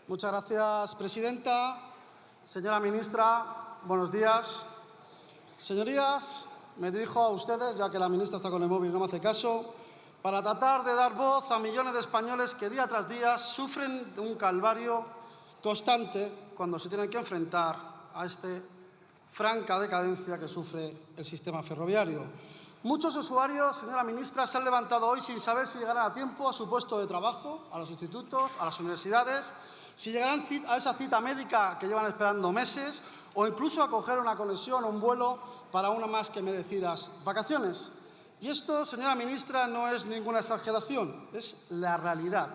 Muchas gracias, presidenta. Señora ministra, buenos días. Señorías, me dirijo a ustedes, ya que la ministra está con el móvil y no me hace caso, para tratar de dar voz a millones de españoles que día tras día sufren de un calvario constante cuando se tienen que enfrentar a esta franca decadencia que sufre el sistema ferroviario. Muchos usuarios, señora ministra, se han levantado hoy sin saber si llegarán a tiempo a su puesto de trabajo, a los institutos, a las universidades, si llegarán a esa cita médica que llevan esperando meses o incluso a coger una conexión o un vuelo para unas más que merecidas vacaciones. Y esto, señora ministra, no es ninguna exageración, es la realidad.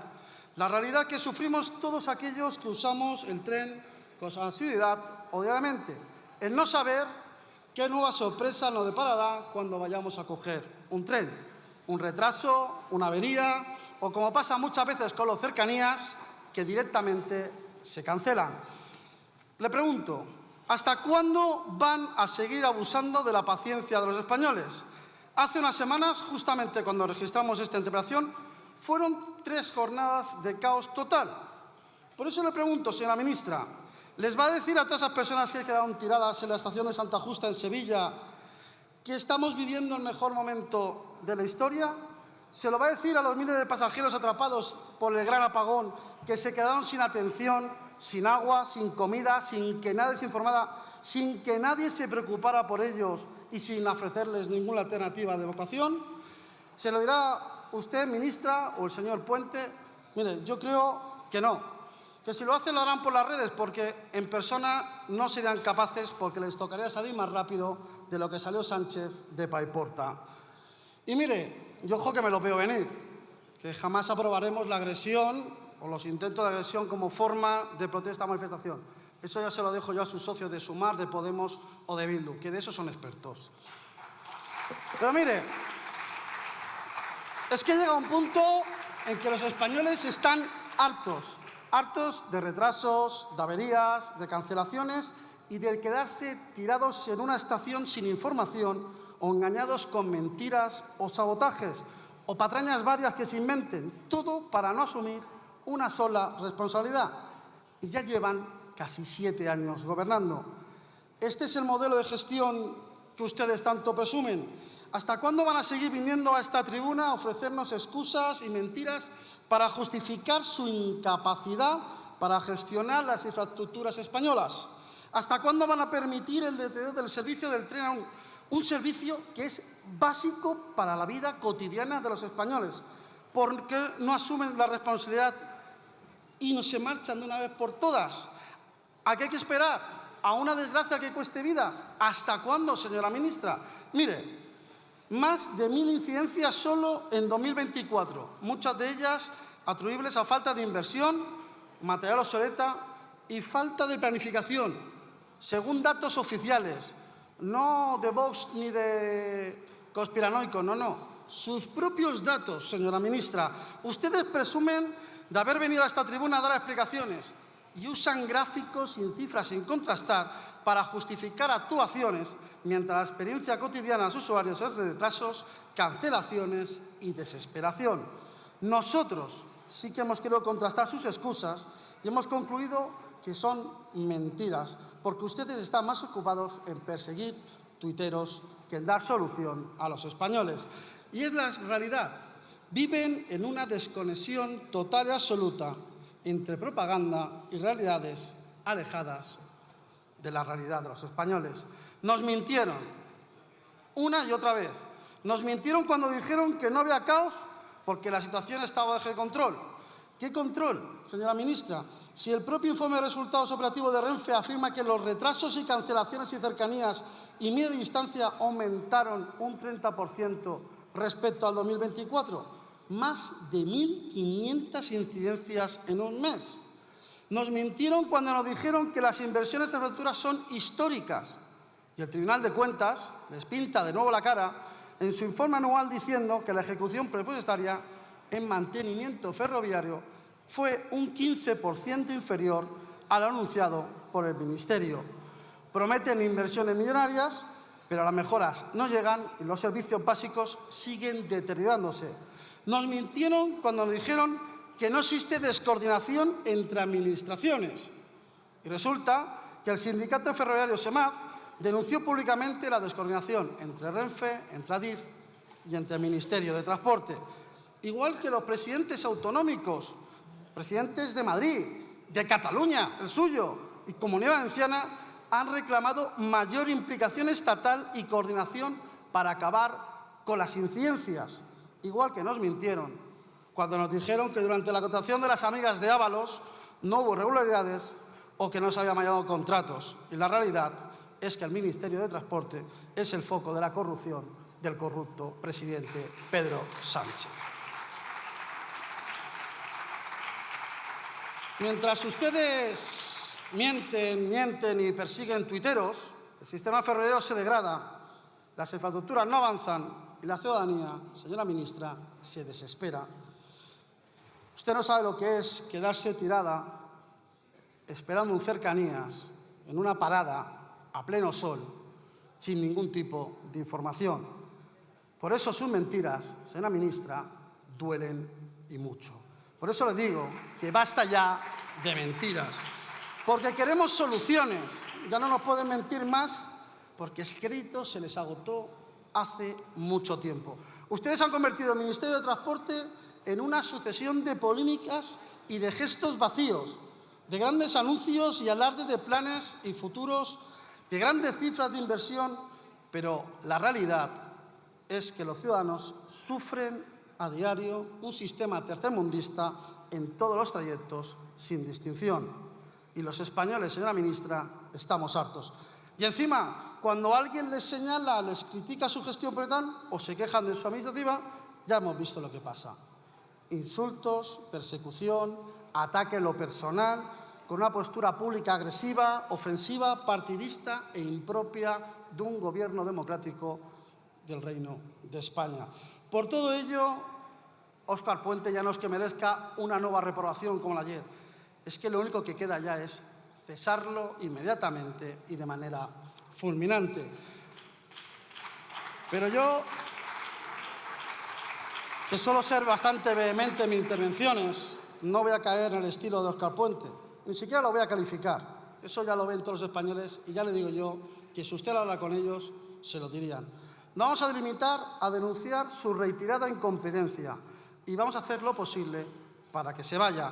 La realidad que sufrimos todos aquellos que usamos el tren con asiduidad o diariamente. El no saber qué nueva sorpresa nos deparará cuando vayamos a coger un tren. Un retraso, una avería o, como pasa muchas veces con las cercanías, que directamente se cancelan. Le pregunto, ¿hasta cuándo van a seguir abusando de la paciencia de los españoles? Hace unas semanas, justamente cuando registramos esta interpelación, fueron 3 jornadas de caos total. Por eso le pregunto, señora ministra, ¿les va a decir a todas esas personas que quedaron tiradas en la estación de Santa Justa, en Sevilla, que estamos viviendo el mejor momento de la historia? ¿Se lo va a decir a los miles de pasajeros atrapados por el gran apagón que se quedaron sin atención, sin agua, sin comida, sin que nadie se informara, sin que nadie se preocupara por ellos y sin ofrecerles ninguna alternativa de evacuación? ¿Se lo dirá usted, ministra, o el señor Puente? Mire, yo creo que no. Que si lo hacen lo harán por las redes, porque en persona no serían capaces, porque les tocaría salir más rápido de lo que salió Sánchez de Paiporta. Y mire, yo ojo que me lo veo venir, que jamás aprobaremos la agresión o los intentos de agresión como forma de protesta o manifestación. Eso ya se lo dejo yo a sus socios de Sumar, de Podemos o de Bildu, que de eso son expertos. Pero mire, es que llega un punto en que los españoles están hartos de retrasos, de averías, de cancelaciones y de quedarse tirados en una estación sin información o engañados con mentiras o sabotajes o patrañas varias que se inventen, todo para no asumir una sola responsabilidad. Y ya llevan casi 7 años gobernando. ¿Este es el modelo de gestión que ustedes tanto presumen? ¿Hasta cuándo van a seguir viniendo a esta tribuna a ofrecernos excusas y mentiras para justificar su incapacidad para gestionar las infraestructuras españolas? ¿Hasta cuándo van a permitir el deterioro del servicio del tren, un servicio que es básico para la vida cotidiana de los españoles? ¿Por qué no asumen la responsabilidad y no se marchan de una vez por todas? ¿A qué hay que esperar? ¿A una desgracia que cueste vidas? ¿Hasta cuándo, señora ministra? Mire, más de 1000 incidencias solo en 2024, muchas de ellas atribuibles a falta de inversión, material obsoleta y falta de planificación, según datos oficiales, no de Vox ni de conspiranoicos, no, sus propios datos, señora ministra. Ustedes presumen de haber venido a esta tribuna a dar explicaciones y usan gráficos sin cifras, sin contrastar, para justificar actuaciones, mientras la experiencia cotidiana de los usuarios es de retrasos, cancelaciones y desesperación. Nosotros sí que hemos querido contrastar sus excusas y hemos concluido que son mentiras, porque ustedes están más ocupados en perseguir tuiteros que en dar solución a los españoles. Y es la realidad. Viven en una desconexión total y absoluta entre propaganda y realidades alejadas de la realidad de los españoles. Nos mintieron una y otra vez. Nos mintieron cuando dijeron que no había caos porque la situación estaba bajo control. ¿Qué control, señora ministra? Si el propio informe de resultados operativos de Renfe afirma que los retrasos y cancelaciones y cercanías y media distancia aumentaron un 30% respecto al 2024, más de 1.500 incidencias en un mes. Nos mintieron cuando nos dijeron que las inversiones en infraestructuras son históricas y el Tribunal de Cuentas les pinta de nuevo la cara en su informe anual diciendo que la ejecución presupuestaria en mantenimiento ferroviario fue un 15% inferior a lo anunciado por el Ministerio. Prometen inversiones millonarias, pero las mejoras no llegan y los servicios básicos siguen deteriorándose. Nos mintieron cuando nos dijeron que no existe descoordinación entre administraciones. Y resulta que el sindicato ferroviario SEMAF denunció públicamente la descoordinación entre Renfe, entre Adif y entre el Ministerio de Transporte. Igual que los presidentes autonómicos, presidentes de Madrid, de Cataluña, el suyo, y Comunidad Valenciana, han reclamado mayor implicación estatal y coordinación para acabar con las incidencias. Igual que nos mintieron cuando nos dijeron que durante la contratación de las amigas de Ábalos no hubo irregularidades o que no se habían mallado contratos. Y la realidad es que el Ministerio de Transporte es el foco de la corrupción del corrupto presidente Pedro Sánchez. Mientras ustedes mienten y persiguen tuiteros, el sistema ferroviario se degrada, las infraestructuras no avanzan y la ciudadanía, señora ministra, se desespera. Usted no sabe lo que es quedarse tirada esperando en cercanías, en una parada, a pleno sol, sin ningún tipo de información. Por eso sus mentiras, señora ministra, duelen y mucho. Por eso le digo que basta ya de mentiras, porque queremos soluciones. Ya no nos pueden mentir más, porque escrito se les agotó hace mucho tiempo. Ustedes han convertido el Ministerio de Transporte en una sucesión de polémicas y de gestos vacíos, de grandes anuncios y alarde de planes y futuros, de grandes cifras de inversión, pero la realidad es que los ciudadanos sufren a diario un sistema tercermundista en todos los trayectos, sin distinción. Y los españoles, señora ministra, estamos hartos. Y encima, cuando alguien les señala, les critica su gestión tal, o se quejan de su administrativa, ya hemos visto lo que pasa. Insultos, persecución, ataque en lo personal, con una postura pública agresiva, ofensiva, partidista e impropia de un gobierno democrático del Reino de España. Por todo ello, Óscar Puente ya no es que merezca una nueva reprobación como la ayer, es que lo único que queda ya es cesarlo inmediatamente y de manera fulminante. Pero yo, que suelo ser bastante vehemente en mis intervenciones, no voy a caer en el estilo de Óscar Puente, ni siquiera lo voy a calificar. Eso ya lo ven todos los españoles y ya le digo yo que si usted habla con ellos, se lo dirían. Nos vamos a limitar a denunciar su reiterada incompetencia y vamos a hacer lo posible para que se vaya.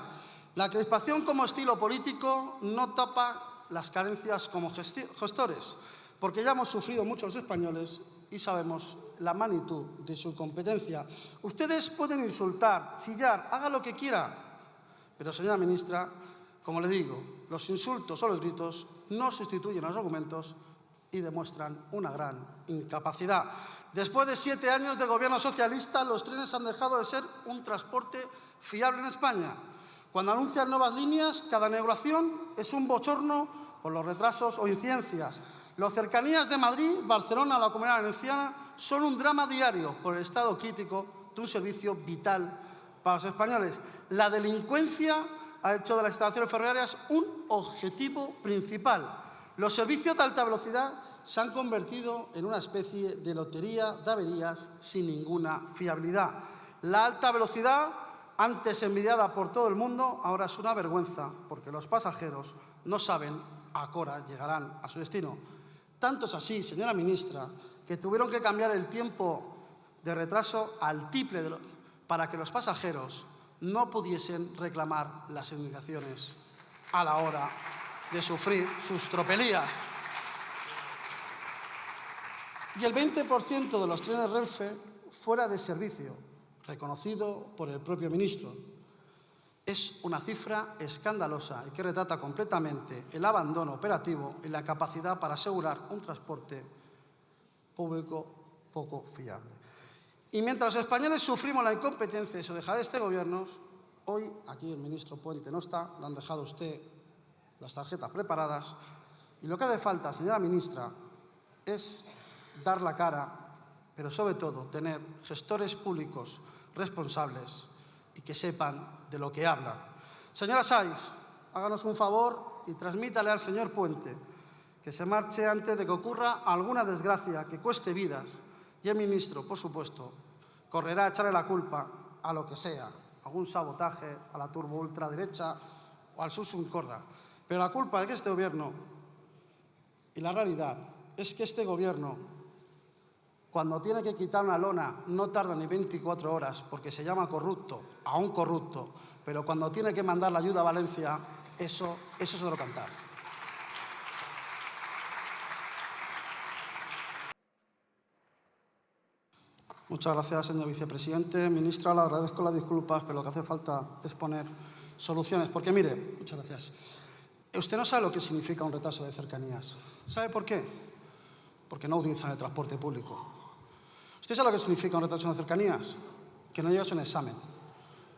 La crispación como estilo político no tapa las carencias como gestores, porque ya hemos sufrido muchos españoles y sabemos la magnitud de su incompetencia. Ustedes pueden insultar, chillar, haga lo que quiera, pero, señora ministra, como le digo, los insultos o los gritos no sustituyen a los argumentos y demuestran una gran incapacidad. Después de 7 años de gobierno socialista, los trenes han dejado de ser un transporte fiable en España. Cuando anuncian nuevas líneas, cada inauguración es un bochorno por los retrasos o incidencias. Las cercanías de Madrid, Barcelona o la Comunidad Valenciana son un drama diario por el estado crítico de un servicio vital para los españoles. La delincuencia ha hecho de las instalaciones ferroviarias un objetivo principal. Los servicios de alta velocidad se han convertido en una especie de lotería de averías sin ninguna fiabilidad. La alta velocidad, antes envidiada por todo el mundo, ahora es una vergüenza, porque los pasajeros no saben a qué hora llegarán a su destino. Tanto es así, señora ministra, que tuvieron que cambiar el tiempo de retraso al triple para que los pasajeros no pudiesen reclamar las indemnizaciones a la hora de sufrir sus tropelías. Y el 20% de los trenes Renfe fuera de servicio, reconocido por el propio ministro. Es una cifra escandalosa y que retrata completamente el abandono operativo y la capacidad para asegurar un transporte público poco fiable. Y mientras los españoles sufrimos la incompetencia y su dejadez de este gobierno, hoy aquí el ministro Puente no está, le han dejado a usted las tarjetas preparadas, y lo que hace falta, señora ministra, es dar la cara, pero sobre todo tener gestores públicos responsables y que sepan de lo que hablan. Señora Sáiz, háganos un favor y transmítale al señor Puente que se marche antes de que ocurra alguna desgracia que cueste vidas, y el ministro, por supuesto, correrá a echarle la culpa a lo que sea, algún sabotaje a la turbo ultraderecha o al Susun Corda. Pero la culpa de que este gobierno, y la realidad, es que este gobierno, cuando tiene que quitar una lona, no tarda ni 24 horas porque se llama corrupto a un corrupto, pero cuando tiene que mandar la ayuda a Valencia, eso es otro cantar. Muchas gracias, señor vicepresidente. Ministra, le agradezco las disculpas, pero lo que hace falta es poner soluciones. Porque, mire, muchas gracias. Usted no sabe lo que significa un retraso de cercanías. ¿Sabe por qué? Porque no utilizan el transporte público. ¿Usted sabe lo que significa un retraso de cercanías? Que no llegas a un examen.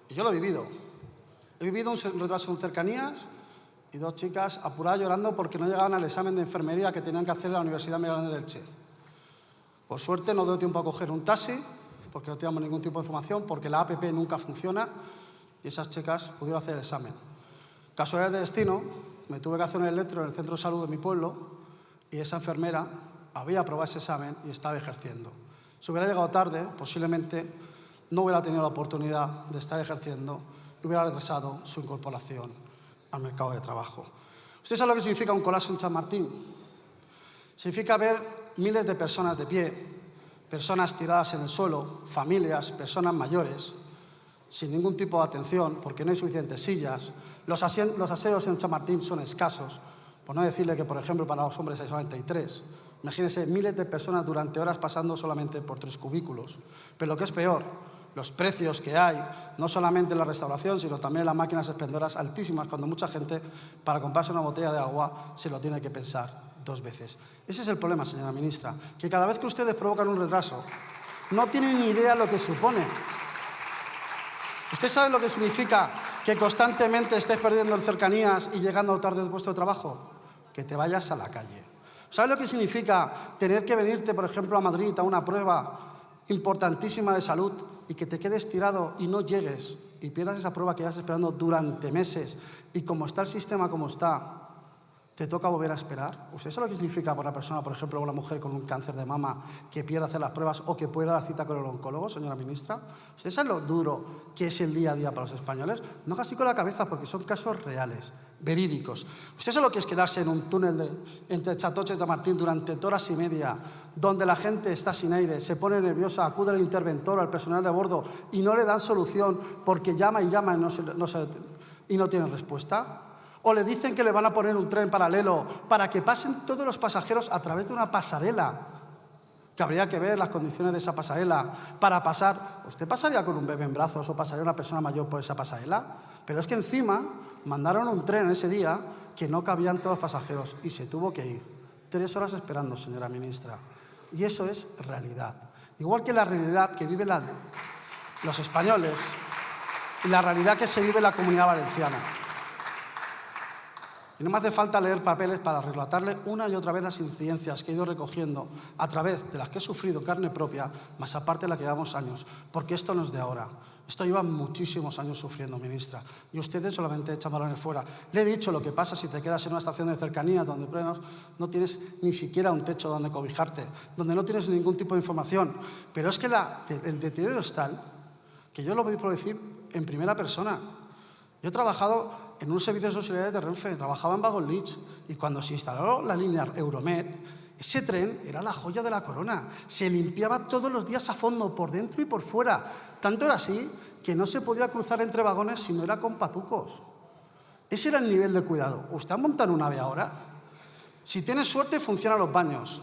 Y yo lo he vivido. He vivido un retraso en cercanías y 2 chicas apuradas llorando porque no llegaban al examen de enfermería que tenían que hacer en la Universidad Miguel Grande de Elche. Por suerte no dio tiempo a coger un taxi porque no teníamos ningún tipo de información, porque la APP nunca funciona y esas chicas pudieron hacer el examen. Casualidad de destino, me tuve que hacer un electro en el centro de salud de mi pueblo y esa enfermera había aprobado ese examen y estaba ejerciendo. Si hubiera llegado tarde, posiblemente no hubiera tenido la oportunidad de estar ejerciendo y hubiera retrasado su incorporación al mercado de trabajo. ¿Usted sabe lo que significa un colapso en Chamartín? Significa ver miles de personas de pie, personas tiradas en el suelo, familias, personas mayores, sin ningún tipo de atención, porque no hay suficientes sillas. Los aseos en Chamartín son escasos, por no decirle que, por ejemplo, para los hombres hay solamente 3. Imagínense miles de personas durante horas pasando solamente por 3 cubículos. Pero lo que es peor, los precios que hay, no solamente en la restauración, sino también en las máquinas expendedoras altísimas, cuando mucha gente, para comprarse una botella de agua, se lo tiene que pensar 2 veces. Ese es el problema, señora ministra, que cada vez que ustedes provocan un retraso, no tienen ni idea lo que supone. ¿Usted sabe lo que significa que constantemente estés perdiendo en cercanías y llegando tarde de puesto de trabajo? Que te vayas a la calle. ¿Sabe lo que significa tener que venirte, por ejemplo, a Madrid a una prueba importantísima de salud y que te quedes tirado y no llegues y pierdas esa prueba que llevas esperando durante meses y como está el sistema como está, te toca volver a esperar? ¿Usted sabe lo que significa para una persona, por ejemplo, una mujer con un cáncer de mama que pierda hacer las pruebas o que pueda dar cita con el oncólogo, señora ministra? ¿Usted sabe lo duro que es el día a día para los españoles? No haga así con la cabeza porque son casos reales, verídicos. ¿Usted sabe lo que es quedarse en un túnel entre Chatoche y Chamartín durante 2 horas y media, donde la gente está sin aire, se pone nerviosa, acude al interventor, al personal de a bordo y no le dan solución porque llama y llama y no tiene respuesta? ¿O le dicen que le van a poner un tren paralelo para que pasen todos los pasajeros a través de una pasarela? Que habría que ver las condiciones de esa pasarela para pasar. ¿Usted pasaría con un bebé en brazos o pasaría una persona mayor por esa pasarela? Pero es que encima mandaron un tren ese día que no cabían todos los pasajeros y se tuvo que ir. 3 horas esperando, señora ministra. Y eso es realidad. Igual que la realidad que viven los españoles y la realidad que se vive en la Comunidad Valenciana. Y no me hace falta leer papeles para relatarle una y otra vez las incidencias que he ido recogiendo a través de las que he sufrido carne propia, más aparte de la que llevamos años, porque esto no es de ahora. Esto lleva muchísimos años sufriendo, ministra, y ustedes solamente echan balones fuera. Le he dicho lo que pasa si te quedas en una estación de cercanías donde no tienes ni siquiera un techo donde cobijarte, donde no tienes ningún tipo de información. Pero es que el deterioro es tal que yo lo voy a decir en primera persona. Yo he trabajado en un servicio de sociedad de Renfe, trabajaba en Vagon Leach y cuando se instaló la línea Euromed, ese tren era la joya de la corona. Se limpiaba todos los días a fondo, por dentro y por fuera. Tanto era así que no se podía cruzar entre vagones si no era con patucos. Ese era el nivel de cuidado. ¿Usted ha montado una AVE ahora? Si tiene suerte, funcionan los baños.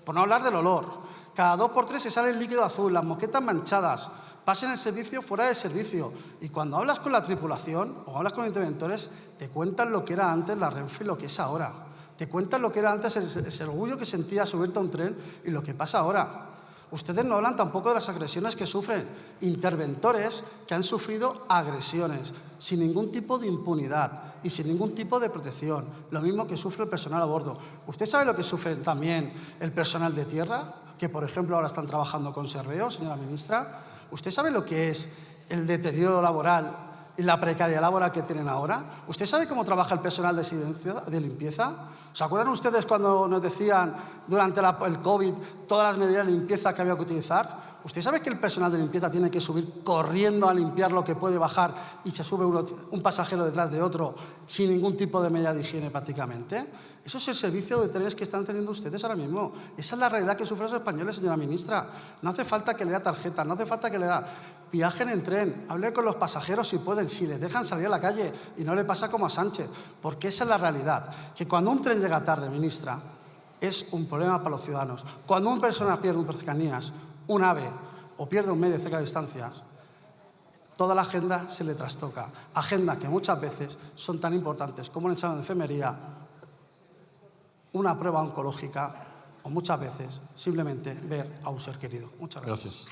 Por no hablar del olor. Cada 2 por 3 se sale el líquido azul, las moquetas manchadas. Pasen el servicio fuera de servicio. Y cuando hablas con la tripulación o hablas con interventores, te cuentan lo que era antes la Renfe y lo que es ahora. Te cuentan lo que era antes ese orgullo que sentía subirte a un tren y lo que pasa ahora. Ustedes no hablan tampoco de las agresiones que sufren interventores que han sufrido agresiones sin ningún tipo de impunidad y sin ningún tipo de protección. Lo mismo que sufre el personal a bordo. ¿Usted sabe lo que sufre también el personal de tierra? Que, por ejemplo, ahora están trabajando con Serveo, señora ministra. ¿Usted sabe lo que es el deterioro laboral y la precariedad laboral que tienen ahora? ¿Usted sabe cómo trabaja el personal de limpieza? ¿Se acuerdan ustedes cuando nos decían durante el COVID todas las medidas de limpieza que había que utilizar? ¿Usted sabe que el personal de limpieza tiene que subir corriendo a limpiar lo que puede bajar y se sube un pasajero detrás de otro sin ningún tipo de medida de higiene prácticamente? Eso es el servicio de trenes que están teniendo ustedes ahora mismo. Esa es la realidad que sufren los españoles, señora ministra. No hace falta que le da tarjeta, no hace falta que le da. Viajen en tren, hable con los pasajeros si pueden, si les dejan salir a la calle y no le pasa como a Sánchez, porque esa es la realidad. Que cuando un tren llega tarde, ministra, es un problema para los ciudadanos. Cuando una persona pierde un cercanías, un AVE o pierde un medio de cerca de distancias, toda la agenda se le trastoca. Agenda que muchas veces son tan importantes como un examen de enfermería, una prueba oncológica o muchas veces simplemente ver a un ser querido. Muchas gracias.